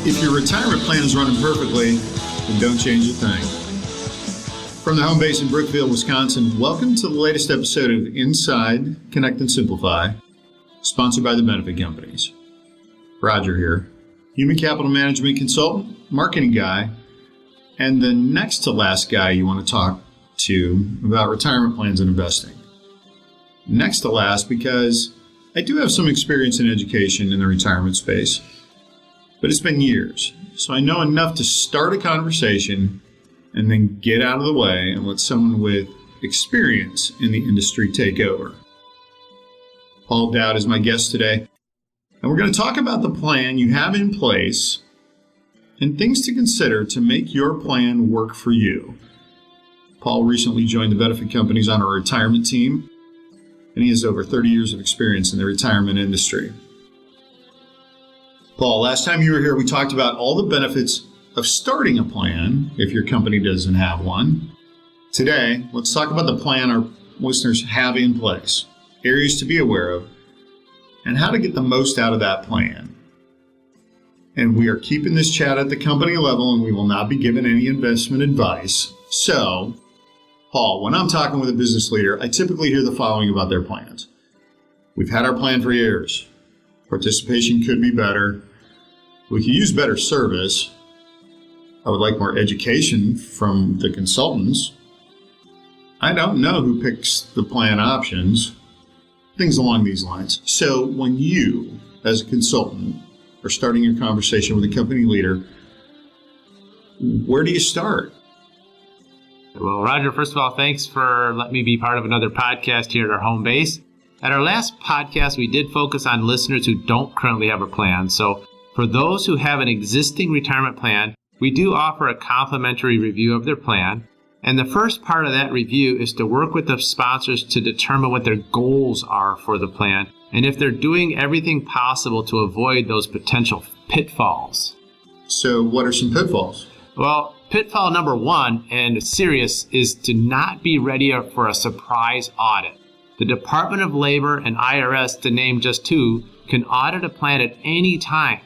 If your retirement plan is running perfectly, then don't change a thing. From the home base in Brookfield, Wisconsin, welcome to the latest episode of Inside Connect and Simplify, sponsored by the benefit companies. Roger here, human capital management consultant, marketing guy, and the next to last guy you want to talk to about retirement plans and investing. Next to last because I do have some experience in education in the retirement space, but it's been years, so I know enough to start a conversation and then get out of the way and let someone with experience in the industry take over. Paul Dowd is my guest today, and we're going to talk about the plan you have in place and things to consider to make your plan work for you. Paul recently joined the benefit companies on our retirement team, and he has over 30 years of experience in the retirement industry. Paul, last time you were here, we talked about all the benefits of starting a plan if your company doesn't have one. Today, let's talk about the plan our listeners have in place, areas to be aware of, and how to get the most out of that plan. And we are keeping this chat at the company level, and we will not be giving any investment advice. So, Paul, when I'm talking with a business leader, I typically hear the following about their plans. We've had our plan for years. Participation could be better. We could use better service. I would like more education from the consultants. I don't know who picks the plan options. Things along these lines. So when you, as a consultant, are starting your conversation with a company leader, where do you start? Well, Roger, first of all, thanks for letting me be part of another podcast here at our home base. At our last podcast, we did focus on listeners who don't currently have a plan. So for those who have an existing retirement plan, we do offer a complimentary review of their plan. And the first part of that review is to work with the sponsors to determine what their goals are for the plan and if they're doing everything possible to avoid those potential pitfalls. So what are some pitfalls? Well, pitfall number one, and serious, is to not be ready for a surprise audit. The Department of Labor and IRS, to name just two, can audit a plan at any time.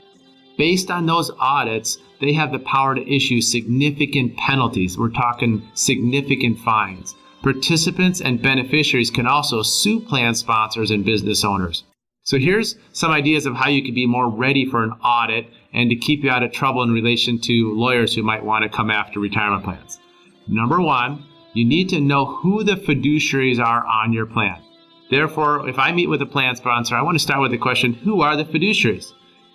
Based on those audits, they have the power to issue significant penalties. We're talking significant fines. Participants and beneficiaries can also sue plan sponsors and business owners. So here's some ideas of how you can be more ready for an audit and to keep you out of trouble in relation to lawyers who might want to come after retirement plans. Number one, you need to know who the fiduciaries are on your plan. Therefore, if I meet with a plan sponsor, I want to start with the question, who are the fiduciaries?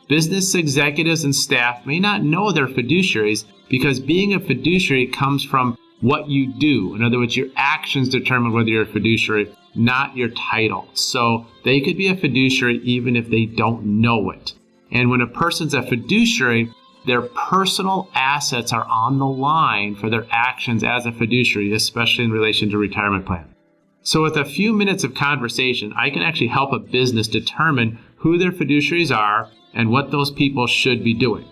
Business executives and staff may not know their fiduciaries because being a fiduciary comes from what you do. In other words, your actions determine whether you're a fiduciary, not your title. So they could be a fiduciary even if they don't know it. And when a person's a fiduciary, their personal assets are on the line for their actions as a fiduciary, especially in relation to retirement plan. So with a few minutes of conversation, I can actually help a business determine who their fiduciaries are and what those people should be doing.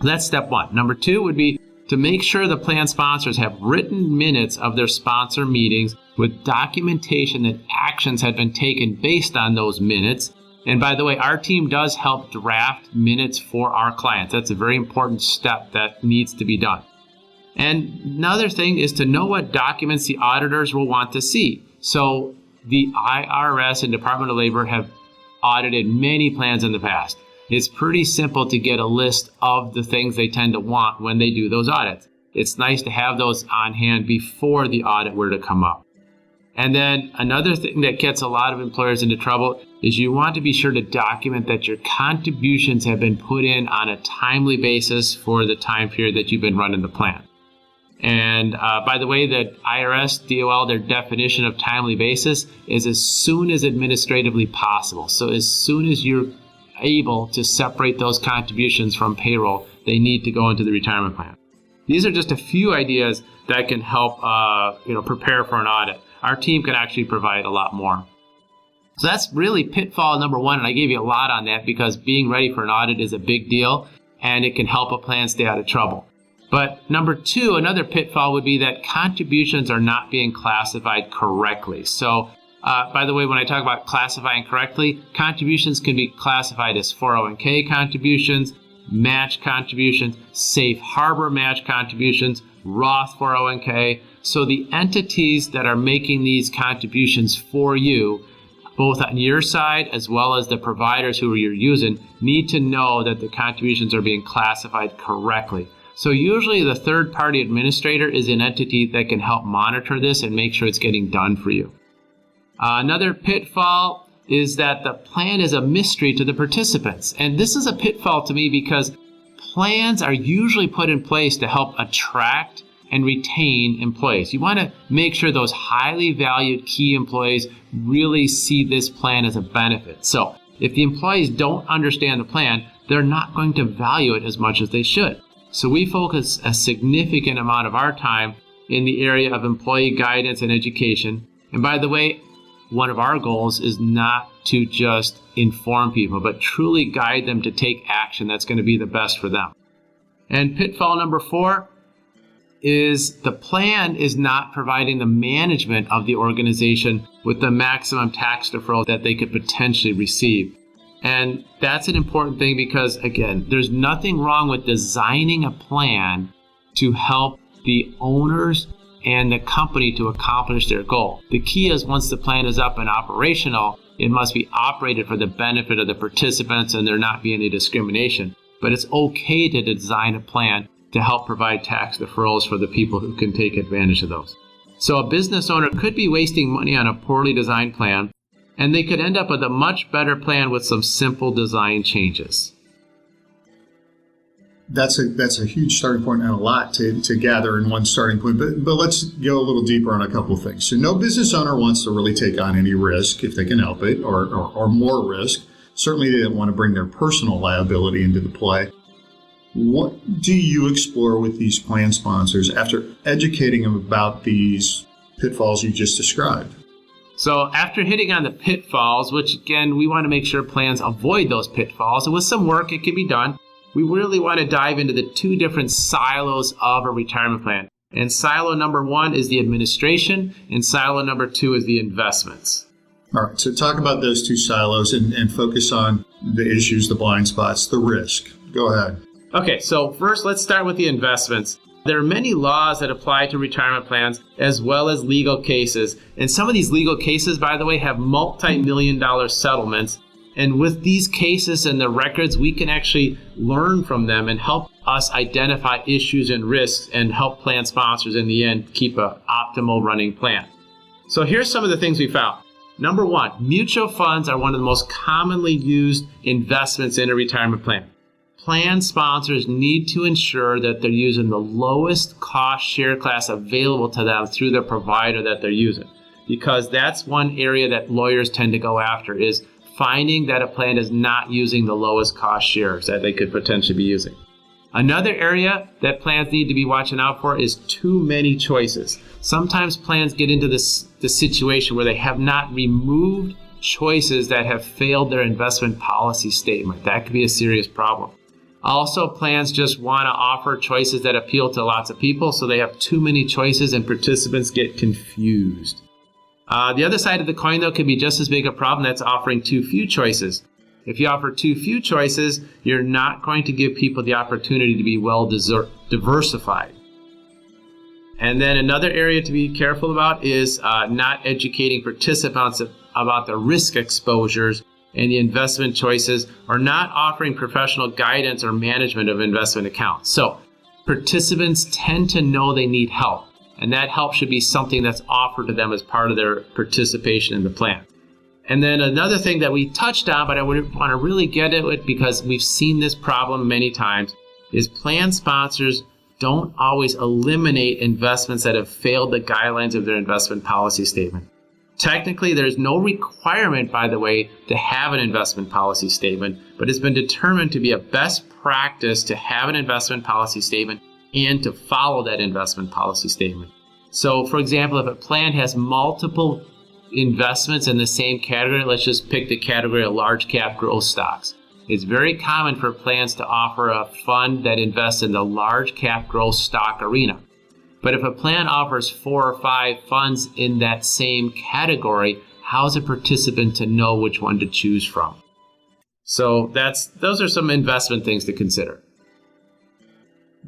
That's step one. Number two would be to make sure the plan sponsors have written minutes of their sponsor meetings with documentation that actions have been taken based on those minutes. And by the way, our team does help draft minutes for our clients. That's a very important step that needs to be done. And another thing is to know what documents the auditors will want to see. So the IRS and Department of Labor have audited many plans in the past. It's pretty simple to get a list of the things they tend to want when they do those audits. It's nice to have those on hand before the audit were to come up. And then another thing that gets a lot of employers into trouble is you want to be sure to document that your contributions have been put in on a timely basis for the time period that you've been running the plan. And by the way, the IRS, DOL, their definition of timely basis is as soon as administratively possible. So as soon as you're able to separate those contributions from payroll, they need to go into the retirement plan. These are just a few ideas that can help prepare for an audit. Our team can actually provide a lot more. So that's really pitfall number one, and I gave you a lot on that because being ready for an audit is a big deal, and it can help a plan stay out of trouble. But number two, another pitfall would be that contributions are not being classified correctly. So by the way, when I talk about classifying correctly, contributions can be classified as 401k contributions, match contributions, safe harbor match contributions, Roth 401k. So the entities that are making these contributions for you, both on your side as well as the providers who you're using, need to know that the contributions are being classified correctly. So usually the third-party administrator is an entity that can help monitor this and make sure it's getting done for you. Another pitfall is that the plan is a mystery to the participants. And this is a pitfall to me because plans are usually put in place to help attract and retain employees. You want to make sure those highly valued key employees really see this plan as a benefit. So if the employees don't understand the plan, they're not going to value it as much as they should. So we focus a significant amount of our time in the area of employee guidance and education. And by the way, one of our goals is not to just inform people, but truly guide them to take action that's going to be the best for them. And pitfall number 4 is the plan is not providing the management of the organization with the maximum tax deferral that they could potentially receive. And that's an important thing because, again, there's nothing wrong with designing a plan to help the owners and the company to accomplish their goal. The key is once the plan is up and operational, it must be operated for the benefit of the participants and there not be any discrimination. But it's okay to design a plan to help provide tax deferrals for the people who can take advantage of those. So a business owner could be wasting money on a poorly designed plan, and they could end up with a much better plan with some simple design changes. That's a huge starting point and a lot to gather in one starting point. But let's go a little deeper on a couple of things. So no business owner wants to really take on any risk if they can help it, or more risk. Certainly they don't want to bring their personal liability into the play. What do you explore with these plan sponsors after educating them about these pitfalls you just described? So after hitting on the pitfalls, which again, we want to make sure plans avoid those pitfalls, and with some work it can be done, we really want to dive into the 2 different silos of a retirement plan. And silo number 1 is the administration, and silo number 2 is the investments. All right, so talk about those 2 silos and focus on the issues, the blind spots, the risk. Go ahead. Okay, so first let's start with the investments. There are many laws that apply to retirement plans as well as legal cases. And some of these legal cases, by the way, have multi-million-dollar settlements. And with these cases and the records, we can actually learn from them and help us identify issues and risks and help plan sponsors in the end keep an optimal running plan. So here's some of the things we found. Number 1, mutual funds are one of the most commonly used investments in a retirement plan. Plan sponsors need to ensure that they're using the lowest cost share class available to them through the provider that they're using. Because that's one area that lawyers tend to go after, is finding that a plan is not using the lowest cost shares that they could potentially be using. Another area that plans need to be watching out for is too many choices. Sometimes plans get into the situation where they have not removed choices that have failed their investment policy statement. That could be a serious problem. Also, plans just want to offer choices that appeal to lots of people, so they have too many choices and participants get confused. The other side of the coin, though, can be just as big a problem. That's offering too few choices. If you offer too few choices, you're not going to give people the opportunity to be well diversified. And then another area to be careful about is not educating participants about the risk exposures and the investment choices, or not offering professional guidance or management of investment accounts. So participants tend to know they need help, and that help should be something that's offered to them as part of their participation in the plan. And then another thing that we touched on, but I want to really get at it because we've seen this problem many times, is plan sponsors don't always eliminate investments that have failed the guidelines of their investment policy statement. Technically, there's no requirement, by the way, to have an investment policy statement, but it's been determined to be a best practice to have an investment policy statement and to follow that investment policy statement. So, for example, if a plan has multiple investments in the same category, let's just pick the category of large cap growth stocks. It's very common for plans to offer a fund that invests in the large cap growth stock arena. But if a plan offers 4 or 5 funds in that same category, how's a participant to know which one to choose from? So those are some investment things to consider.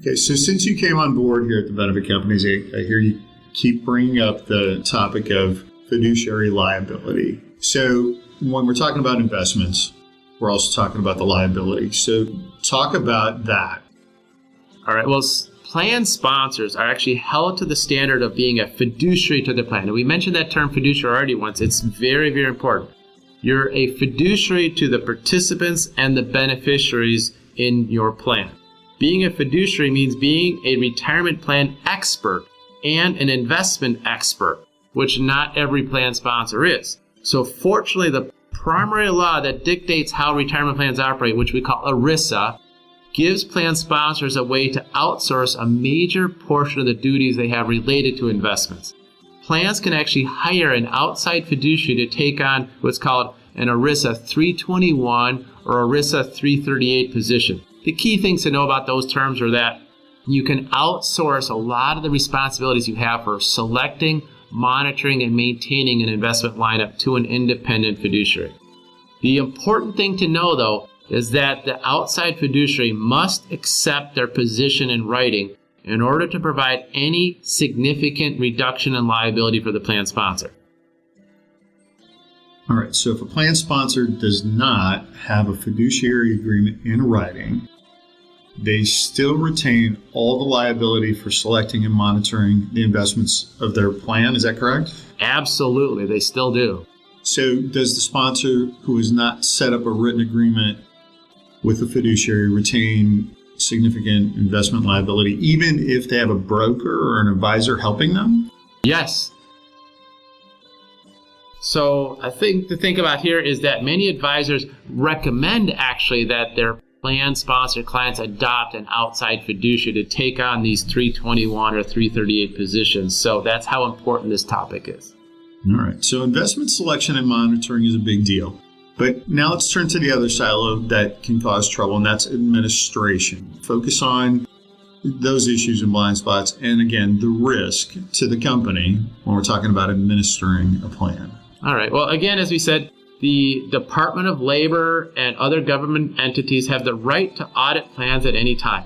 Okay, so since you came on board here at the Benefit Companies, I hear you keep bringing up the topic of fiduciary liability. So when we're talking about investments, we're also talking about the liability. So talk about that. All right, well, plan sponsors are actually held to the standard of being a fiduciary to the plan. And we mentioned that term fiduciary already once. It's very, very important. You're a fiduciary to the participants and the beneficiaries in your plan. Being a fiduciary means being a retirement plan expert and an investment expert, which not every plan sponsor is. So fortunately, the primary law that dictates how retirement plans operate, which we call ERISA, gives plan sponsors a way to outsource a major portion of the duties they have related to investments. Plans can actually hire an outside fiduciary to take on what's called an ERISA 321 or ERISA 338 position. The key things to know about those terms are that you can outsource a lot of the responsibilities you have for selecting, monitoring, and maintaining an investment lineup to an independent fiduciary. The important thing to know, though, is that the outside fiduciary must accept their position in writing in order to provide any significant reduction in liability for the plan sponsor. All right, so if a plan sponsor does not have a fiduciary agreement in writing, they still retain all the liability for selecting and monitoring the investments of their plan. Is that correct? Absolutely, they still do. So does the sponsor who has not set up a written agreement with a fiduciary retain significant investment liability, even if they have a broker or an advisor helping them? Yes. So a thing to think about here is that many advisors recommend actually that their plan sponsor clients adopt an outside fiduciary to take on these 321 or 338 positions. So that's how important this topic is. All right. So investment selection and monitoring is a big deal. But now let's turn to the other silo that can cause trouble, and that's administration. Focus on those issues and blind spots, and again, the risk to the company when we're talking about administering a plan. All right. Well, again, as we said, the Department of Labor and other government entities have the right to audit plans at any time,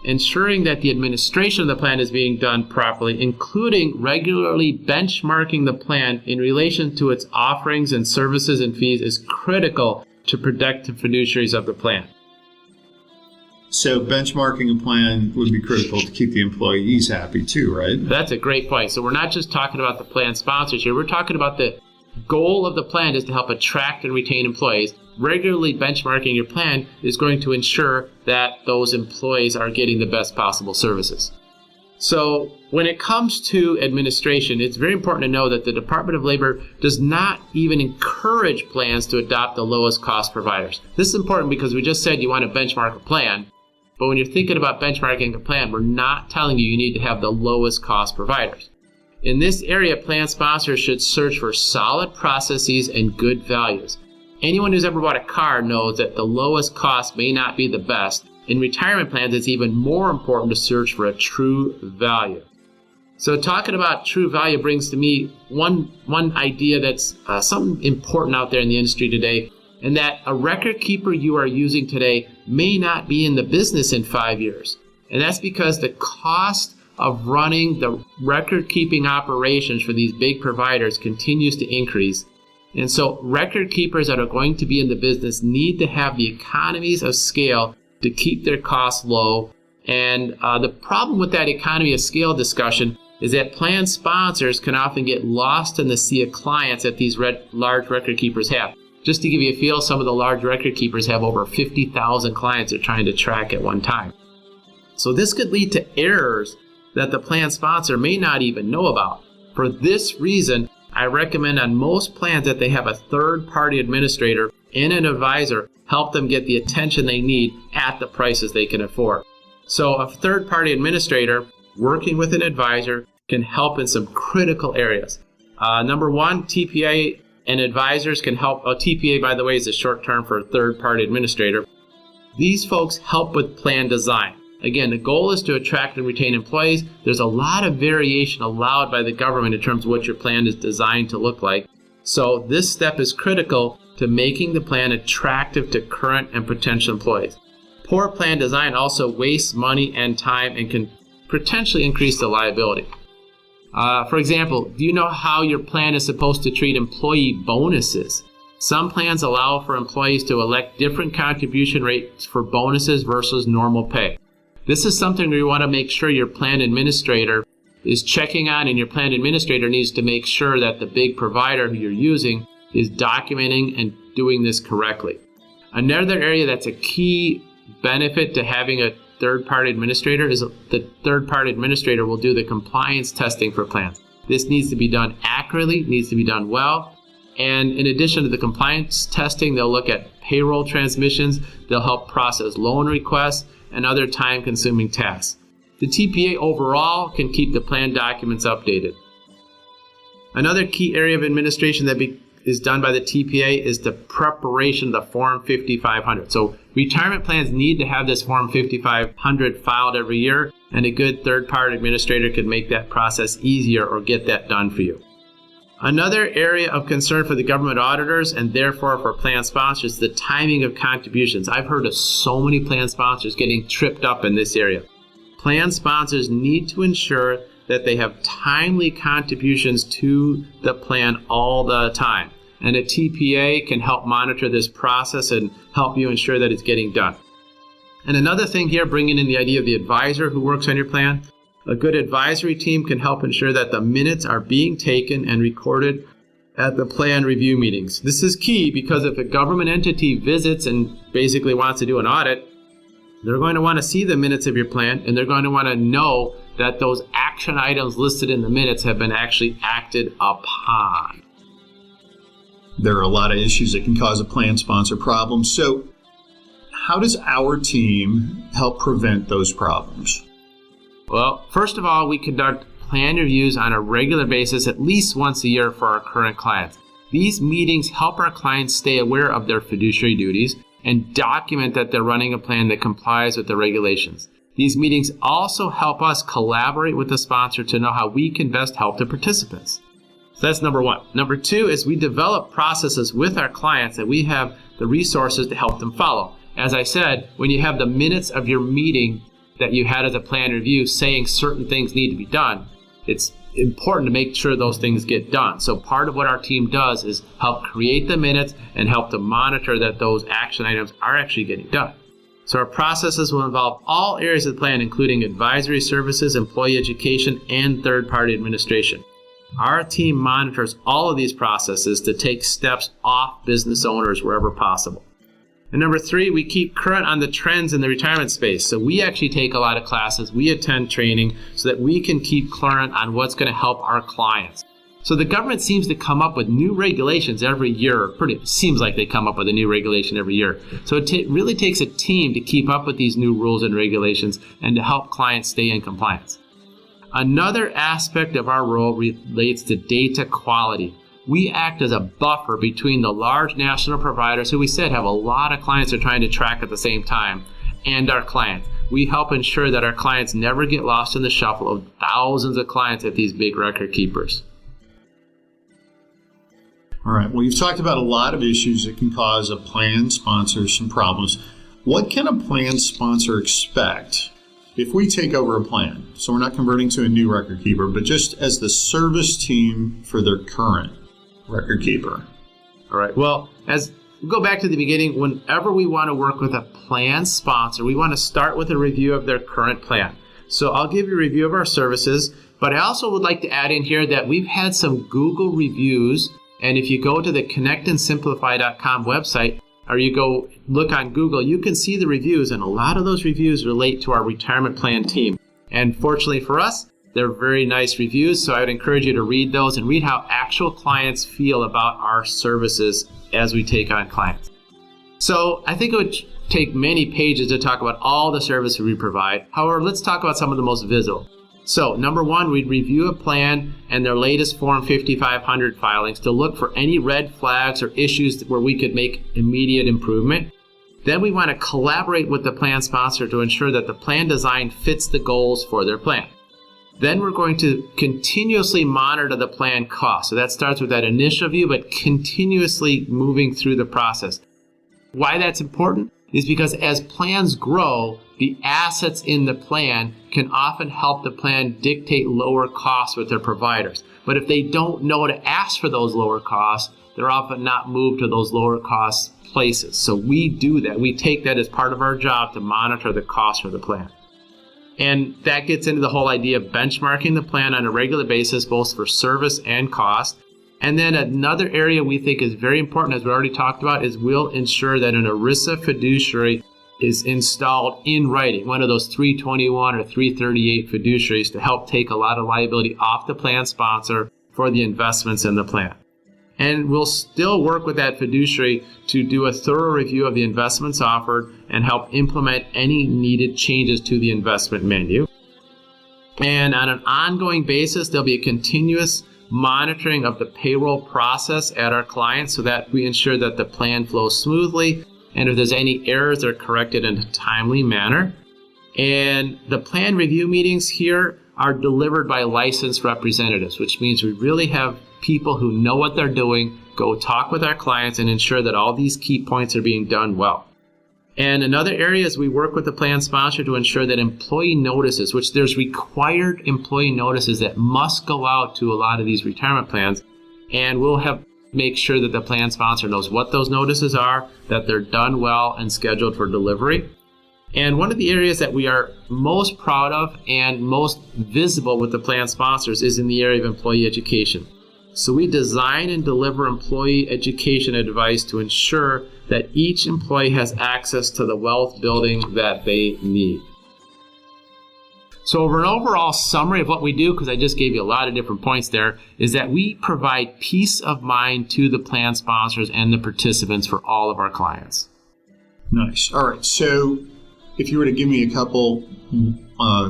ensuring that the administration of the plan is being done properly, including regularly benchmarking the plan in relation to its offerings and services and fees, is critical to protect the fiduciaries of the plan. So benchmarking a plan would be critical to keep the employees happy too, right? That's a great point. So we're not just talking about the plan sponsors here. We're talking about the goal of the plan is to help attract and retain employees. Regularly benchmarking your plan is going to ensure that those employees are getting the best possible services. So when it comes to administration, it's very important to know that the Department of Labor does not even encourage plans to adopt the lowest cost providers. This is important because we just said you want to benchmark a plan, but when you're thinking about benchmarking a plan, we're not telling you need to have the lowest cost providers. In this area, plan sponsors should search for solid processes and good values. Anyone who's ever bought a car knows that the lowest cost may not be the best. In retirement plans, it's even more important to search for a true value. So talking about true value brings to me one idea that's something important out there in the industry today, and that a record keeper you are using today may not be in the business in 5 years. And that's because the cost of running the record-keeping operations for these big providers continues to increase. And so record keepers that are going to be in the business need to have the economies of scale to keep their costs low. And the problem with that economy of scale discussion is that plan sponsors can often get lost in the sea of clients that these large record keepers have. Just to give you a feel, some of the large record keepers have over 50,000 clients they're trying to track at one time. So this could lead to errors that the plan sponsor may not even know about. For this reason, I recommend on most plans that they have a third-party administrator and an advisor help them get the attention they need at the prices they can afford. So a third-party administrator working with an advisor can help in some critical areas. Number one, TPA and advisors can help. TPA, by the way, is a short term for third-party administrator. These folks help with plan design. Again, the goal is to attract and retain employees. There's a lot of variation allowed by the government in terms of what your plan is designed to look like. So this step is critical to making the plan attractive to current and potential employees. Poor plan design also wastes money and time and can potentially increase the liability. For example, do you know how your plan is supposed to treat employee bonuses? Some plans allow for employees to elect different contribution rates for bonuses versus normal pay. This is something where you want to make sure your plan administrator is checking on, and your plan administrator needs to make sure that the big provider who you're using is documenting and doing this correctly. Another area that's a key benefit to having a third-party administrator is the third-party administrator will do the compliance testing for plans. This needs to be done accurately, needs to be done well, and in addition to the compliance testing, they'll look at payroll transmissions, they'll help process loan requests, and other time-consuming tasks. The TPA overall can keep the plan documents updated. Another key area of administration that is done by the TPA is the preparation of the Form 5500. So retirement plans need to have this Form 5500 filed every year, and a good third-party administrator could make that process easier or get that done for you. Another area of concern for the government auditors and therefore for plan sponsors is the timing of contributions. I've heard of so many plan sponsors getting tripped up in this area. Plan sponsors need to ensure that they have timely contributions to the plan all the time. And a TPA can help monitor this process and help you ensure that it's getting done. And another thing here, bringing in the idea of the advisor who works on your plan. A good advisory team can help ensure that the minutes are being taken and recorded at the plan review meetings. This is key because if a government entity visits and basically wants to do an audit, they're going to want to see the minutes of your plan, and they're going to want to know that those action items listed in the minutes have been actually acted upon. There are a lot of issues that can cause a plan sponsor problem. So how does our team help prevent those problems? Well, first of all, we conduct plan reviews on a regular basis at least once a year for our current clients. These meetings help our clients stay aware of their fiduciary duties and document that they're running a plan that complies with the regulations. These meetings also help us collaborate with the sponsor to know how we can best help the participants. So that's number one. Number two is we develop processes with our clients that we have the resources to help them follow. As I said, when you have the minutes of your meeting that you had as a plan review saying certain things need to be done, it's important to make sure those things get done. So part of what our team does is help create the minutes and help to monitor that those action items are actually getting done. So our processes will involve all areas of the plan, including advisory services, employee education, and third-party administration. Our team monitors all of these processes to take steps off business owners wherever possible. And number three, we keep current on the trends in the retirement space. So we actually take a lot of classes, we attend training so that we can keep current on what's going to help our clients. So the government seems to come up with new regulations every year. Seems like they come up with a new regulation every year. So it really takes a team to keep up with these new rules and regulations and to help clients stay in compliance. Another aspect of our role relates to data quality. We act as a buffer between the large national providers, who we said have a lot of clients they're trying to track at the same time, and our clients. We help ensure that our clients never get lost in the shuffle of thousands of clients at these big record keepers. All right. Well, you've talked about a lot of issues that can cause a plan sponsor some problems. What can a plan sponsor expect if we take over a plan? So we're not converting to a new record keeper, but just as the service team for their current record keeper. All right. Well, as we go back to the beginning, whenever we want to work with a plan sponsor, we want to start with a review of their current plan. So I'll give you a review of our services, but I also would like to add in here that we've had some Google reviews. And if you go to the connectandsimplify.com website, or you go look on Google, you can see the reviews, and a lot of those reviews relate to our retirement plan team. And fortunately for us, they're very nice reviews, so I would encourage you to read those and read how actual clients feel about our services as we take on clients. So I think it would take many pages to talk about all the services we provide. However, let's talk about some of the most visible. So number one, we'd review a plan and their latest Form 5500 filings to look for any red flags or issues where we could make immediate improvement. Then we want to collaborate with the plan sponsor to ensure that the plan design fits the goals for their plan. Then we're going to continuously monitor the plan cost. So that starts with that initial view, but continuously moving through the process. Why that's important is because as plans grow, the assets in the plan can often help the plan dictate lower costs with their providers. But if they don't know to ask for those lower costs, they're often not moved to those lower cost places. So we do that. We take that as part of our job to monitor the cost for the plan. And that gets into the whole idea of benchmarking the plan on a regular basis, both for service and cost. And then another area we think is very important, as we already talked about, is we'll ensure that an ERISA fiduciary is installed in writing, one of those 321 or 338 fiduciaries to help take a lot of liability off the plan sponsor for the investments in the plan. And we'll still work with that fiduciary to do a thorough review of the investments offered and help implement any needed changes to the investment menu. And on an ongoing basis, there'll be a continuous monitoring of the payroll process at our clients so that we ensure that the plan flows smoothly, and if there's any errors, they're corrected in a timely manner. And the plan review meetings here are delivered by licensed representatives, which means we really have people who know what they're doing go talk with our clients and ensure that all these key points are being done well. And another area is we work with the plan sponsor to ensure that employee notices, which there's required employee notices that must go out to a lot of these retirement plans, and we'll have make sure that the plan sponsor knows what those notices are, that they're done well and scheduled for delivery. And one of the areas that we are most proud of and most visible with the plan sponsors is in the area of employee education. So we design and deliver employee education advice to ensure that each employee has access to the wealth building that they need. So over an overall summary of what we do, because I just gave you a lot of different points there, is that we provide peace of mind to the plan sponsors and the participants for all of our clients. Nice. All right. So if you were to give me a couple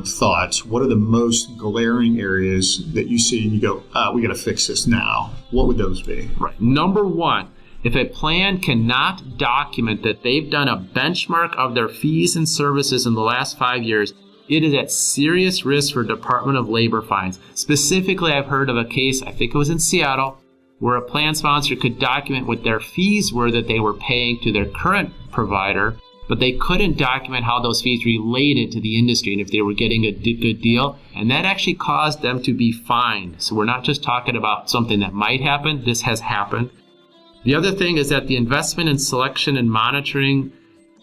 thoughts, what are the most glaring areas that you see and you go, we got to fix this now? What would those be? Right. Number one, if a plan cannot document that they've done a benchmark of their fees and services in the last 5 years, it is at serious risk for Department of Labor fines. Specifically, I've heard of a case, I think it was in Seattle, where a plan sponsor could document what their fees were that they were paying to their current provider, but they couldn't document how those fees related to the industry and if they were getting a good deal. And that actually caused them to be fined. So we're not just talking about something that might happen. This has happened. The other thing is that the investment in selection and monitoring,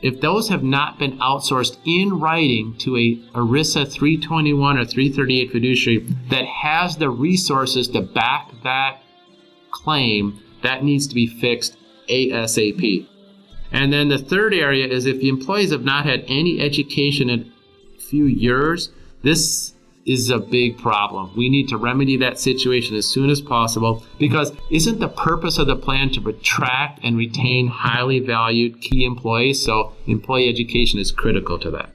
if those have not been outsourced in writing to a ERISA 321 or 338 fiduciary that has the resources to back that claim, that needs to be fixed ASAP. And then the third area is if the employees have not had any education in a few years, this is a big problem. We need to remedy that situation as soon as possible, because isn't the purpose of the plan to attract and retain highly valued key employees? So employee education is critical to that.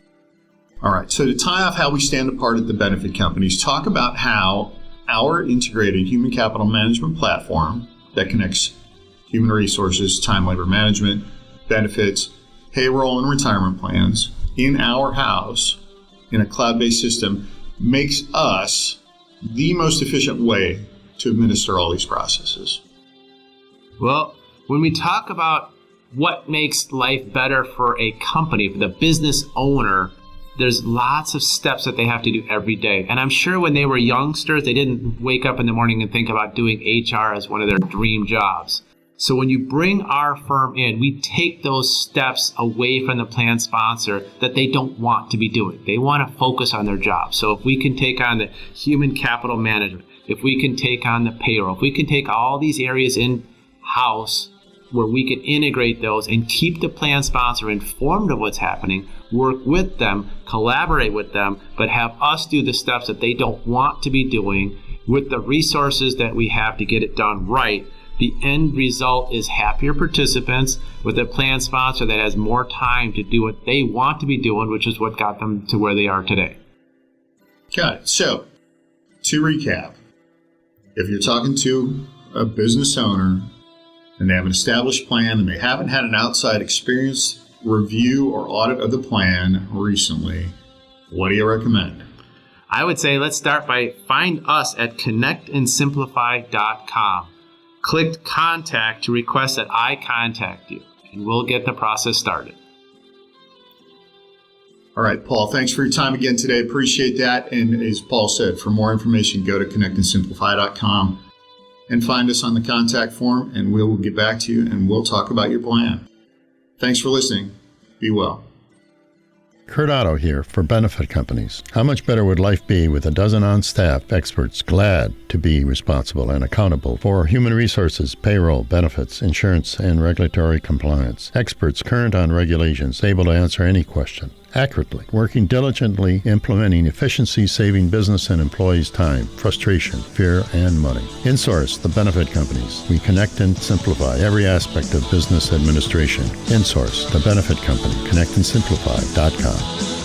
All right. So to tie off how we stand apart at the benefit companies, talk about how our integrated human capital management platform that connects human resources, time labor management, benefits, payroll, and retirement plans in our house in a cloud-based system makes us the most efficient way to administer all these processes. Well, when we talk about what makes life better for a company, for the business owner, there's lots of steps that they have to do every day. And I'm sure when they were youngsters, they didn't wake up in the morning and think about doing HR as one of their dream jobs. So when you bring our firm in, we take those steps away from the plan sponsor that they don't want to be doing. They want to focus on their job. So if we can take on the human capital management, if we can take on the payroll, if we can take all these areas in-house where we can integrate those and keep the plan sponsor informed of what's happening, work with them, collaborate with them, but have us do the steps that they don't want to be doing with the resources that we have to get it done right, the end result is happier participants with a plan sponsor that has more time to do what they want to be doing, which is what got them to where they are today. Got it. So, to recap, if you're talking to a business owner and they have an established plan and they haven't had an outside experience review or audit of the plan recently, what do you recommend? I would say let's start by find us at connectandsimplify.com. Click contact to request that I contact you, and we'll get the process started. All right, Paul, thanks for your time again today. Appreciate that. And as Paul said, for more information, go to connectandsimplify.com and find us on the contact form, and we'll get back to you and we'll talk about your plan. Thanks for listening. Be well. Kurt Otto here for Benefit Companies. How much better would life be with a dozen on-staff experts glad to be responsible and accountable for human resources, payroll, benefits, insurance, and regulatory compliance? Experts current on regulations, able to answer any question accurately, working diligently, implementing efficiency, saving business and employees time, frustration, fear, and money. Insource, the Benefit Companies. We connect and simplify every aspect of business administration. Insource, the Benefit Company. Connectandsimplify.com.